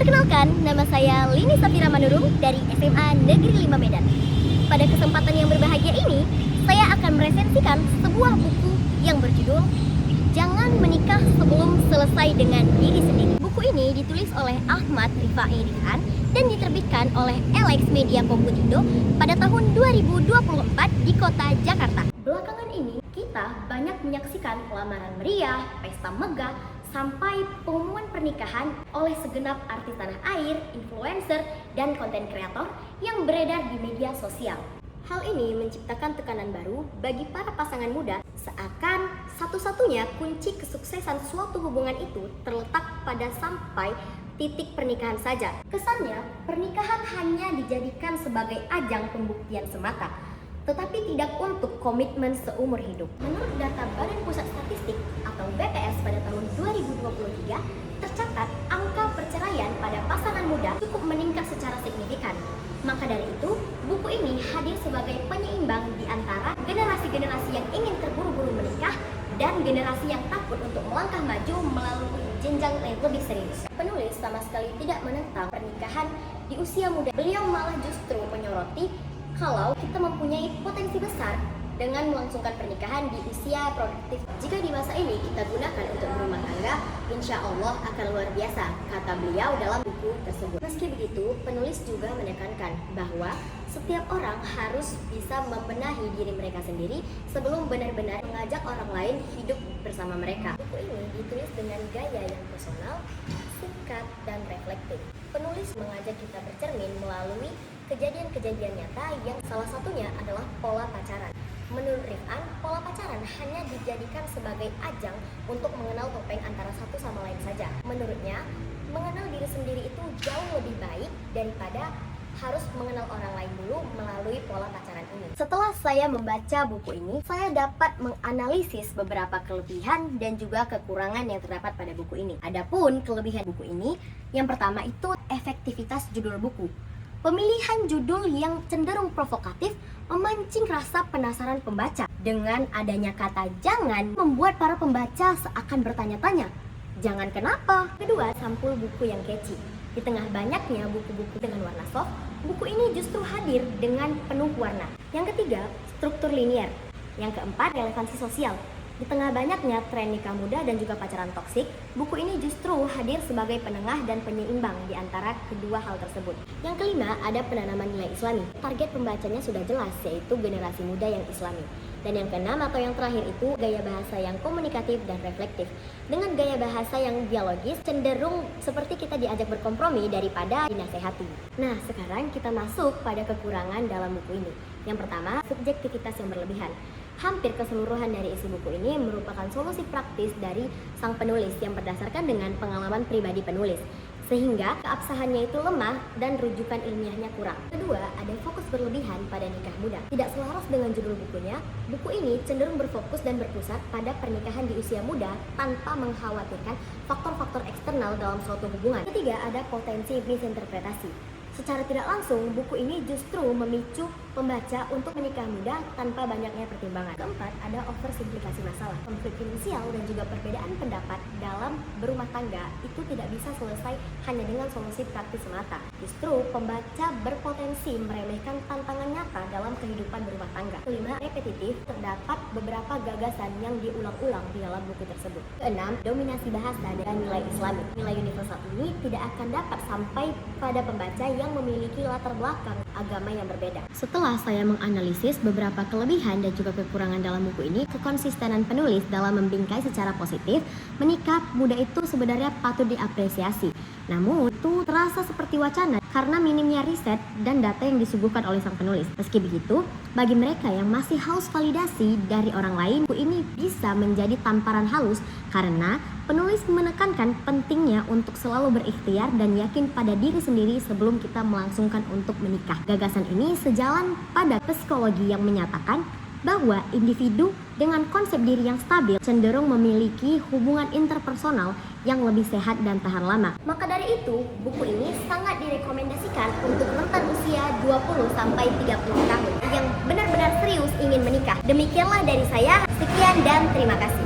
Perkenalkan, nama saya Lini Safira Manurung dari SMA Negeri 5 Medan. Pada kesempatan yang berbahagia ini, saya akan meresensikan sebuah buku yang berjudul Jangan Menikah Sebelum Selesai Dengan Diri Sendiri. Buku ini ditulis oleh Ahmad Rifai Rihan dan diterbitkan oleh Alex Media Komputindo pada tahun 2024 di kota Jakarta. Belakangan ini, kita banyak menyaksikan lamaran meriah, pesta megah, sampai pengumuman pernikahan oleh segenap artis tanah air, influencer, dan konten kreator yang beredar di media sosial. Hal ini menciptakan tekanan baru bagi para pasangan muda, seakan satu-satunya kunci kesuksesan suatu hubungan itu terletak pada sampai titik pernikahan saja. Kesannya, pernikahan hanya dijadikan sebagai ajang pembuktian semata, tetapi tidak untuk komitmen seumur hidup. Menurut data Badan Pusat Statistik atau BPS pada tahun 2023, tercatat angka perceraian pada pasangan muda cukup meningkat secara signifikan. Maka dari itu, buku ini hadir sebagai penyeimbang di antara generasi-generasi yang ingin terburu-buru menikah dan generasi yang takut untuk melangkah maju melalui jenjang yang lebih serius. Penulis sama sekali tidak menentang pernikahan di usia muda. Beliau malah justru menyoroti kalau kita mempunyai potensi besar dengan melangsungkan pernikahan di usia produktif. Jika di masa ini kita gunakan untuk berumah tangga, insya Allah akan luar biasa, kata beliau dalam buku tersebut. Meski begitu, penulis juga menekankan bahwa setiap orang harus bisa membenahi diri mereka sendiri sebelum benar-benar mengajak orang lain hidup bersama mereka. Buku ini ditulis dengan gaya yang personal, singkat, dan reflektif. Penulis mengajak kita bercermin melalui kejadian-kejadian nyata yang salah satunya adalah pola pacaran. Menurut Rifan, pola pacaran hanya dijadikan sebagai ajang untuk mengenal topeng antara satu sama lain saja. Menurutnya, mengenal diri sendiri itu jauh lebih baik daripada harus mengenal orang lain dulu melalui pola pacaran ini. Setelah saya membaca buku ini, saya dapat menganalisis beberapa kelebihan dan juga kekurangan yang terdapat pada buku ini. Adapun kelebihan buku ini, yang pertama itu efektivitas judul buku. Pemilihan judul yang cenderung provokatif memancing rasa penasaran pembaca. Dengan adanya kata jangan membuat para pembaca seakan bertanya-tanya, jangan kenapa? Kedua, sampul buku yang catchy. Di tengah banyaknya buku-buku dengan warna soft, buku ini justru hadir dengan penuh warna. Yang ketiga, struktur linier. Yang keempat, relevansi sosial. Di tengah banyaknya tren nikah muda dan juga pacaran toksik, buku ini justru hadir sebagai penengah dan penyeimbang di antara kedua hal tersebut. Yang kelima, ada penanaman nilai Islami. Target pembacanya sudah jelas, yaitu generasi muda yang Islami. Dan yang keenam atau yang terakhir itu gaya bahasa yang komunikatif dan reflektif. Dengan gaya bahasa yang dialogis, cenderung seperti kita diajak berkompromi daripada dinasehati. Nah, sekarang kita masuk pada kekurangan dalam buku ini. Yang pertama, subjektivitas yang berlebihan. Hampir keseluruhan dari isi buku ini merupakan solusi praktis dari sang penulis yang berdasarkan dengan pengalaman pribadi penulis, sehingga keabsahannya itu lemah dan rujukan ilmiahnya kurang. Kedua, ada fokus berlebihan pada nikah muda. Tidak selaras dengan judul bukunya, buku ini cenderung berfokus dan berpusat pada pernikahan di usia muda tanpa mengkhawatirkan faktor-faktor eksternal dalam suatu hubungan. Ketiga, ada potensi misinterpretasi. Secara tidak langsung, buku ini justru memicu pembaca untuk menikah muda tanpa banyaknya pertimbangan. Keempat, ada oversimplifikasi masalah. Konflik finansial dan juga perbedaan pendapat dalam berumah tangga itu tidak bisa selesai hanya dengan solusi praktis semata. Justru, pembaca berpotensi meremehkan tantangan nyata dalam kehidupan berumah tangga. Kelima, repetitif. Terdapat beberapa gagasan yang diulang-ulang di dalam buku tersebut. Keenam, dominasi bahasa dan nilai Islami. Nilai universal ini tidak akan dapat sampai pada pembaca yang memiliki latar belakang agama yang berbeda. Setelah saya menganalisis beberapa kelebihan dan juga kekurangan dalam buku ini, kekonsistenan penulis dalam membingkai secara positif, menikah muda itu sebenarnya patut diapresiasi. Namun, itu terasa seperti wacana karena minimnya riset dan data yang disuguhkan oleh sang penulis. Meski begitu, bagi mereka yang masih haus validasi dari orang lain, buku ini bisa menjadi tamparan halus karena penulis menekankan pentingnya untuk selalu berikhtiar dan yakin pada diri sendiri sebelum kita melangsungkan untuk menikah. Gagasan ini sejalan pada psikologi yang menyatakan bahwa individu dengan konsep diri yang stabil cenderung memiliki hubungan interpersonal yang lebih sehat dan tahan lama. Maka dari itu, buku ini sangat direkomendasikan untuk rentan usia 20-30 tahun yang benar-benar serius ingin menikah. Demikianlah dari saya, sekian dan terima kasih.